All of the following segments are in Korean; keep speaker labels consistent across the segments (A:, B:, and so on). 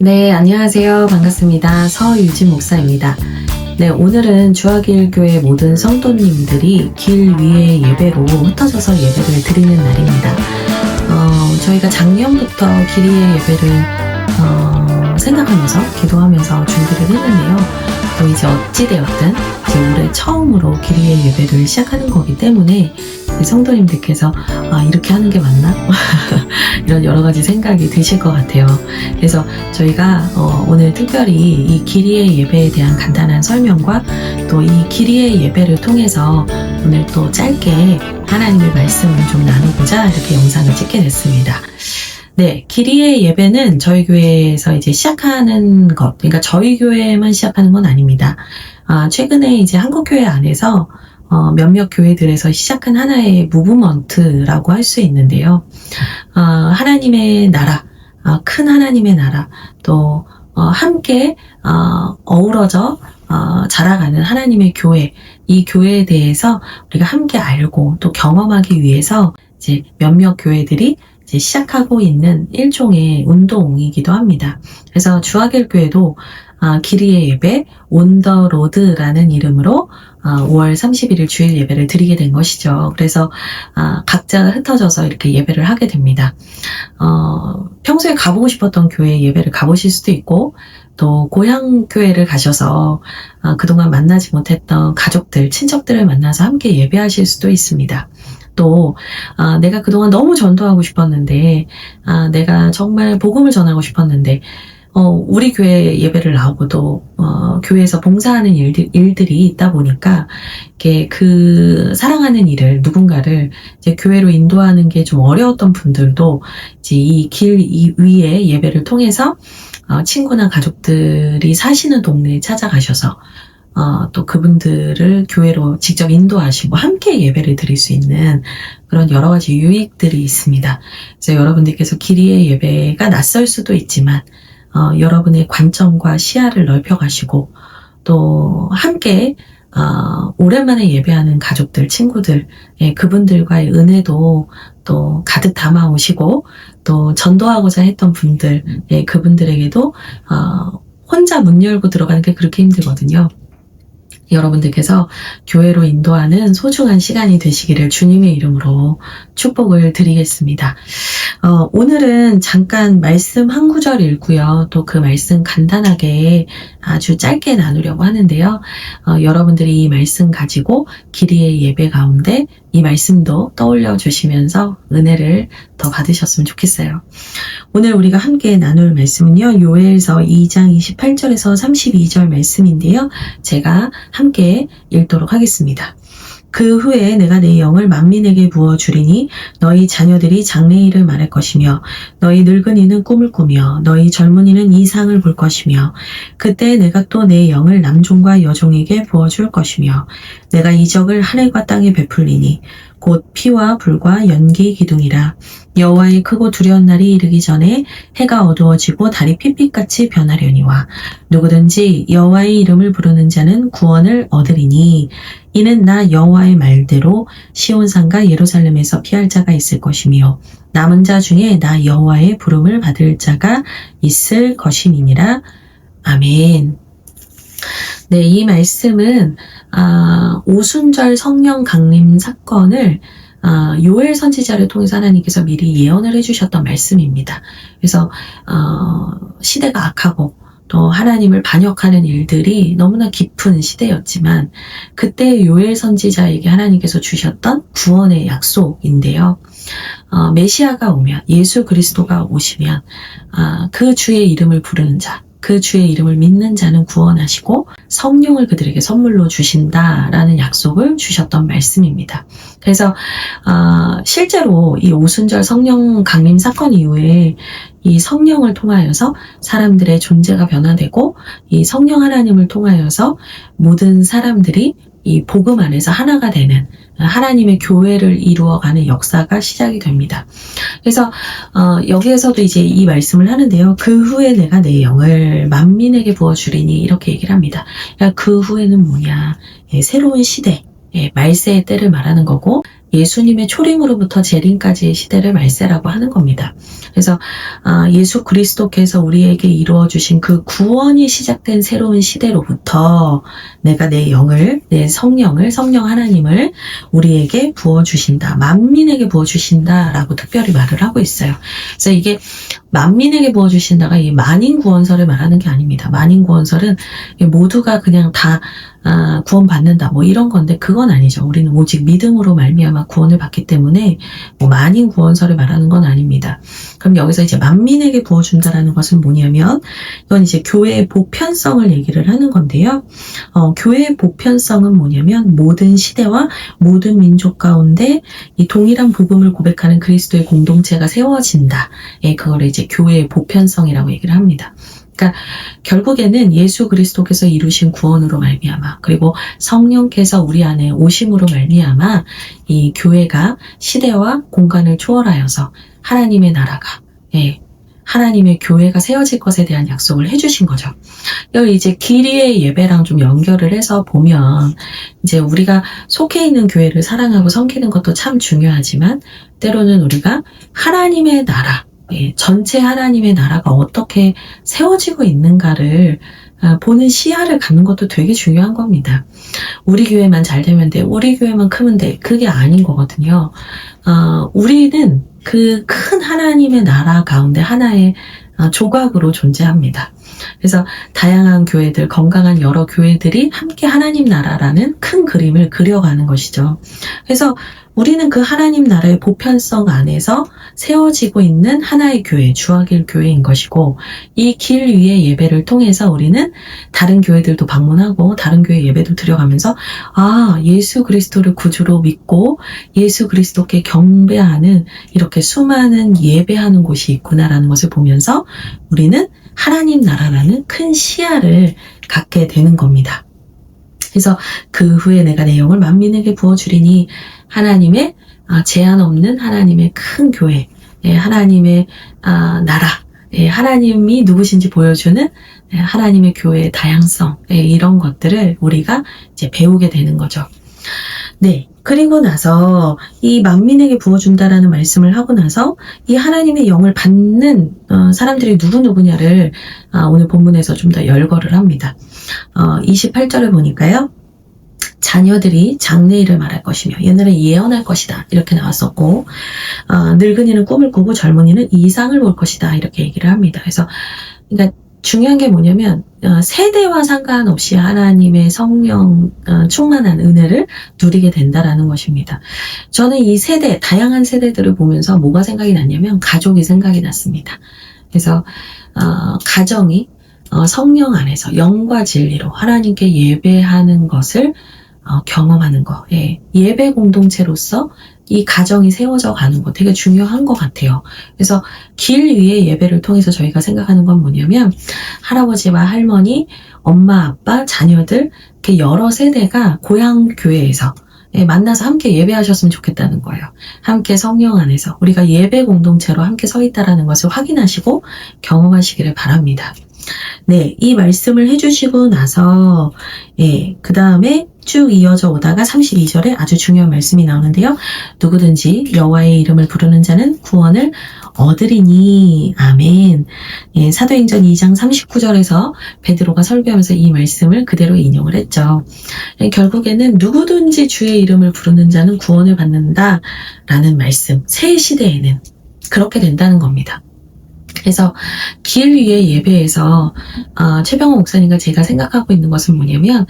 A: 네, 안녕하세요. 반갑습니다. 서유진 목사입니다. 네, 오늘은 주하길교회 모든 성도님들이 길 위의 예배로 흩어져서 예배를 드리는 날입니다. 저희가 작년부터 길 위의 예배를 생각하면서 기도하면서 준비를 했는데요. 또 이제 어찌되었든 이제 올해 처음으로 길 위의 예배를 시작하는 거기 때문에 성도님들께서 이렇게 하는 게 맞나? 이런 여러 가지 생각이 드실 것 같아요. 그래서 저희가 오늘 특별히 이 길이의 예배에 대한 간단한 설명과 또 이 길이의 예배를 통해서 오늘 또 짧게 하나님의 말씀을 좀 나누고자 이렇게 영상을 찍게 됐습니다. 네, 길이의 예배는 저희 교회에서 이제 시작하는 것, 그러니까 저희 교회만 시작하는 건 아닙니다. 최근에 이제 한국교회 안에서 몇몇 교회들에서 시작한 하나의 무브먼트라고 할 수 있는데요. 하나님의 나라, 큰 하나님의 나라, 또 함께 어우러져 자라가는 하나님의 교회, 이 교회에 대해서 우리가 함께 알고 또 경험하기 위해서 이제 몇몇 교회들이 이제 시작하고 있는 일종의 운동이기도 합니다. 그래서 주하길교회도 길이의 예배 온더로드라는 이름으로 5월 31일 주일 예배를 드리게 된 것이죠. 그래서 각자 흩어져서 이렇게 예배를 하게 됩니다. 평소에 가보고 싶었던 교회 예배를 가보실 수도 있고 또 고향 교회를 가셔서 그동안 만나지 못했던 가족들, 친척들을 만나서 함께 예배하실 수도 있습니다. 또 내가 그동안 너무 전도하고 싶었는데 내가 정말 복음을 전하고 싶었는데 우리 교회 예배를 나오고도 교회에서 봉사하는 일들이 있다 보니까 이렇게 그 사랑하는 일을 누군가를 이제 교회로 인도하는 게 좀 어려웠던 분들도 이제 이 길 위에 예배를 통해서 친구나 가족들이 사시는 동네에 찾아가셔서 또 그분들을 교회로 직접 인도하시고 함께 예배를 드릴 수 있는 그런 여러 가지 유익들이 있습니다. 그래서 여러분들께서 길이의 예배가 낯설 수도 있지만 여러분의 관점과 시야를 넓혀가시고 또 함께 오랜만에 예배하는 가족들, 친구들, 그분들과의 은혜도 또 가득 담아오시고 또 전도하고자 했던 분들, 그분들에게도 혼자 문 열고 들어가는 게 그렇게 힘들거든요. 여러분들께서 교회로 인도하는 소중한 시간이 되시기를 주님의 이름으로 축복을 드리겠습니다. 오늘은 잠깐 말씀 한 구절 읽고요. 또 그 말씀 간단하게 아주 짧게 나누려고 하는데요. 여러분들이 이 말씀 가지고 길이의 예배 가운데 이 말씀도 떠올려 주시면서 은혜를 더 받으셨으면 좋겠어요. 오늘 우리가 함께 나눌 말씀은요. 요엘서 2장 28절에서 32절 말씀인데요. 제가 함께 읽도록 하겠습니다. 그 후에 내가 내 영을 만민에게 부어주리니 너희 자녀들이 장래일을 말할 것이며 너희 늙은이는 꿈을 꾸며 너희 젊은이는 이상을 볼 것이며 그때 내가 또 내 영을 남종과 여종에게 부어줄 것이며 내가 이적을 하늘과 땅에 베풀리니 곧 피와 불과 연기 기둥이라 여호와의 크고 두려운 날이 이르기 전에 해가 어두워지고 달이 핏빛같이 변하려니와 누구든지 여호와의 이름을 부르는 자는 구원을 얻으리니 이는 나 여호와의 말대로 시온산과 예루살렘에서 피할 자가 있을 것이며 남은 자 중에 나 여호와의 부름을 받을 자가 있을 것임이니라. 아멘. 네, 이 말씀은 오순절 성령 강림 사건을 요엘 선지자를 통해서 하나님께서 미리 예언을 해주셨던 말씀입니다. 그래서 시대가 악하고 또 하나님을 반역하는 일들이 너무나 깊은 시대였지만 그때 요엘 선지자에게 하나님께서 주셨던 구원의 약속인데요. 메시아가 오면 예수 그리스도가 오시면 그 주의 이름을 부르는 자, 그 주의 이름을 믿는 자는 구원하시고 성령을 그들에게 선물로 주신다라는 약속을 주셨던 말씀입니다. 그래서 실제로 이 오순절 성령 강림 사건 이후에 이 성령을 통하여서 사람들의 존재가 변화되고 이 성령 하나님을 통하여서 모든 사람들이 이 복음 안에서 하나가 되는 하나님의 교회를 이루어가는 역사가 시작이 됩니다. 그래서 여기에서도 이제 이 말씀을 하는데요. 그 후에 내가 내 영을 만민에게 부어주리니 이렇게 얘기를 합니다. 그러니까 그 후에는 뭐냐? 새로운 시대, 말세의 때를 말하는 거고 예수님의 초림으로부터 재림까지의 시대를 말세라고 하는 겁니다. 그래서 예수 그리스도께서 우리에게 이루어 주신 그 구원이 시작된 새로운 시대로부터 내가 내 영을, 내 성령을, 성령 하나님을 우리에게 부어주신다. 만민에게 부어주신다라고 특별히 말을 하고 있어요. 그래서 이게 만민에게 부어주신다가 이 만인 구원설을 말하는 게 아닙니다. 만인 구원설은 모두가 그냥 다 구원받는다 뭐 이런 건데 그건 아니죠. 우리는 오직 믿음으로 말미암아 구원을 받기 때문에 뭐 만인 구원설을 말하는 건 아닙니다. 그럼 여기서 이제 만민에게 부어준다라는 것은 뭐냐면 이건 이제 교회의 보편성을 얘기를 하는 건데요. 교회의 보편성은 뭐냐면 모든 시대와 모든 민족 가운데 이 동일한 복음을 고백하는 그리스도의 공동체가 세워진다. 그걸 이제 교회의 보편성이라고 얘기를 합니다. 그러니까 결국에는 예수 그리스도께서 이루신 구원으로 말미암아 그리고 성령께서 우리 안에 오심으로 말미암아 이 교회가 시대와 공간을 초월하여서 하나님의 나라가 하나님의 교회가 세워질 것에 대한 약속을 해주신 거죠. 이걸 이제 길이의 예배랑 좀 연결을 해서 보면 이제 우리가 속해 있는 교회를 사랑하고 섬기는 것도 참 중요하지만 때로는 우리가 하나님의 나라 전체 하나님의 나라가 어떻게 세워지고 있는가를 보는 시야를 갖는 것도 되게 중요한 겁니다. 우리 교회만 잘 되면 돼, 우리 교회만 크면 돼, 그게 아닌 거거든요. 우리는 그 큰 하나님의 나라 가운데 하나의 조각으로 존재합니다. 그래서 다양한 교회들, 건강한 여러 교회들이 함께 하나님 나라라는 큰 그림을 그려가는 것이죠. 그래서 우리는 그 하나님 나라의 보편성 안에서 세워지고 있는 하나의 교회, 주하길 교회인 것이고 이 길 위의 예배를 통해서 우리는 다른 교회들도 방문하고 다른 교회 예배도 드려가면서 예수 그리스도를 구주로 믿고 예수 그리스도께 경배하는 이렇게 수많은 예배하는 곳이 있구나라는 것을 보면서 우리는 하나님 나라라는 큰 시야를 갖게 되는 겁니다. 그래서 그 후에 내가 내 영을 만민에게 부어주리니 하나님의 제한 없는 하나님의 큰 교회, 하나님의 나라, 하나님이 누구신지 보여주는 하나님의 교회의 다양성, 이런 것들을 우리가 이제 배우게 되는 거죠. 네. 그리고 나서 이 만민에게 부어준다라는 말씀을 하고 나서 이 하나님의 영을 받는 사람들이 누구냐를 오늘 본문에서 좀 더 열거를 합니다. 28절을 보니까요. 자녀들이 장래일을 말할 것이며 옛날에 예언할 것이다 이렇게 나왔었고 늙은이는 꿈을 꾸고 젊은이는 이상을 볼 것이다 이렇게 얘기를 합니다. 그래서 그러니까 중요한 게 뭐냐면 세대와 상관없이 하나님의 성령 충만한 은혜를 누리게 된다라는 것입니다. 저는 이 세대, 다양한 세대들을 보면서 뭐가 생각이 났냐면 가족이 생각이 났습니다. 그래서 가정이 성령 안에서 영과 진리로 하나님께 예배하는 것을 경험하는 거, 예배 공동체로서 이 가정이 세워져 가는 거 되게 중요한 것 같아요. 그래서 길 위의 예배를 통해서 저희가 생각하는 건 뭐냐면 할아버지와 할머니, 엄마, 아빠, 자녀들 이렇게 여러 세대가 고향 교회에서 만나서 함께 예배하셨으면 좋겠다는 거예요. 함께 성령 안에서 우리가 예배 공동체로 함께 서 있다라는 것을 확인하시고 경험하시기를 바랍니다. 네, 이 말씀을 해주시고 나서 그 다음에 쭉 이어져 오다가 32절에 아주 중요한 말씀이 나오는데요. 누구든지 여호와의 이름을 부르는 자는 구원을 얻으리니 아멘. 사도행전 2장 39절에서 베드로가 설교하면서 이 말씀을 그대로 인용을 했죠. 결국에는 누구든지 주의 이름을 부르는 자는 구원을 받는다라는 말씀, 새 시대에는 그렇게 된다는 겁니다. 그래서 길 위의 예배에서 최병호 목사님과 제가 생각하고 있는 것은 뭐냐면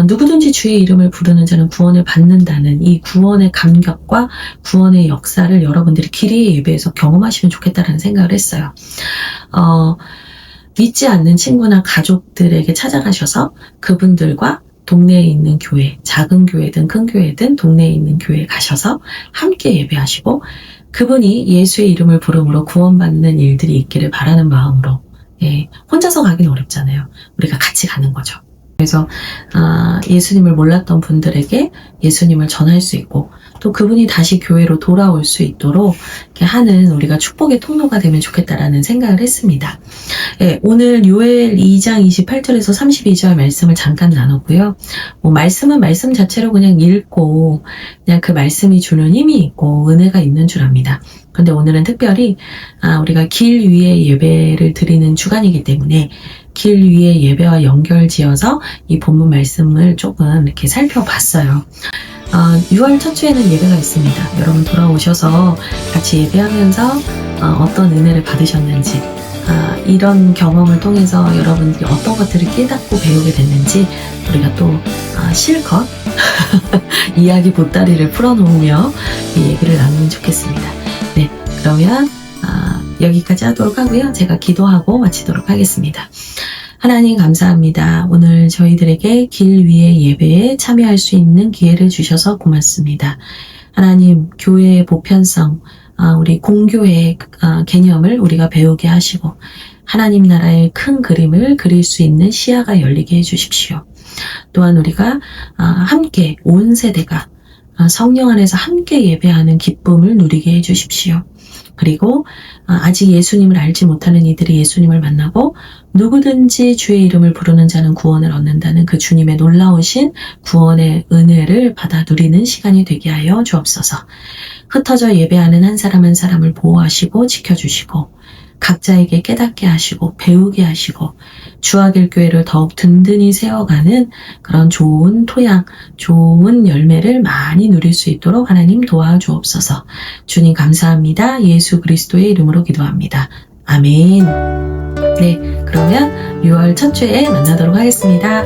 A: 누구든지 주의 이름을 부르는 자는 구원을 받는다는 이 구원의 감격과 구원의 역사를 여러분들이 길 위의 예배에서 경험하시면 좋겠다라는 생각을 했어요. 믿지 않는 친구나 가족들에게 찾아가셔서 그분들과 동네에 있는 교회, 작은 교회든 큰 교회든 동네에 있는 교회에 가셔서 함께 예배하시고 그분이 예수의 이름을 부름으로 구원받는 일들이 있기를 바라는 마음으로 혼자서 가기는 어렵잖아요. 우리가 같이 가는 거죠. 그래서 예수님을 몰랐던 분들에게 예수님을 전할 수 있고 또 그분이 다시 교회로 돌아올 수 있도록 이렇게 하는 우리가 축복의 통로가 되면 좋겠다라는 생각을 했습니다. 예, 오늘 요엘 2장 28절에서 32절 말씀을 잠깐 나눴고요. 말씀은 말씀 자체로 그냥 읽고 그냥 그 말씀이 주는 힘이 있고 은혜가 있는 줄 압니다. 그런데 오늘은 특별히 우리가 길 위에 예배를 드리는 주간이기 때문에 길 위에 예배와 연결지어서 이 본문 말씀을 조금 이렇게 살펴봤어요. 6월 첫 주에는 예배가 있습니다. 여러분 돌아오셔서 같이 예배하면서 어떤 은혜를 받으셨는지 이런 경험을 통해서 여러분들이 어떤 것들을 깨닫고 배우게 됐는지 우리가 또 실컷 이야기 보따리를 풀어놓으며 이 얘기를 나누면 좋겠습니다. 네, 그러면 여기까지 하도록 하고요. 제가 기도하고 마치도록 하겠습니다. 하나님 감사합니다. 오늘 저희들에게 길 위의 예배에 참여할 수 있는 기회를 주셔서 고맙습니다. 하나님, 교회의 보편성, 우리 공교의 개념을 우리가 배우게 하시고 하나님 나라의 큰 그림을 그릴 수 있는 시야가 열리게 해주십시오. 또한 우리가 함께 온 세대가 성령 안에서 함께 예배하는 기쁨을 누리게 해주십시오. 그리고 아직 예수님을 알지 못하는 이들이 예수님을 만나고 누구든지 주의 이름을 부르는 자는 구원을 얻는다는 그 주님의 놀라우신 구원의 은혜를 받아 누리는 시간이 되게 하여 주옵소서. 흩어져 예배하는 한 사람 한 사람을 보호하시고 지켜주시고 각자에게 깨닫게 하시고 배우게 하시고 주하길 교회를 더욱 든든히 세워가는 그런 좋은 토양, 좋은 열매를 많이 누릴 수 있도록 하나님 도와주옵소서. 주님 감사합니다. 예수 그리스도의 이름으로 기도합니다. 아멘. 네, 그러면 6월 첫 주에 만나도록 하겠습니다.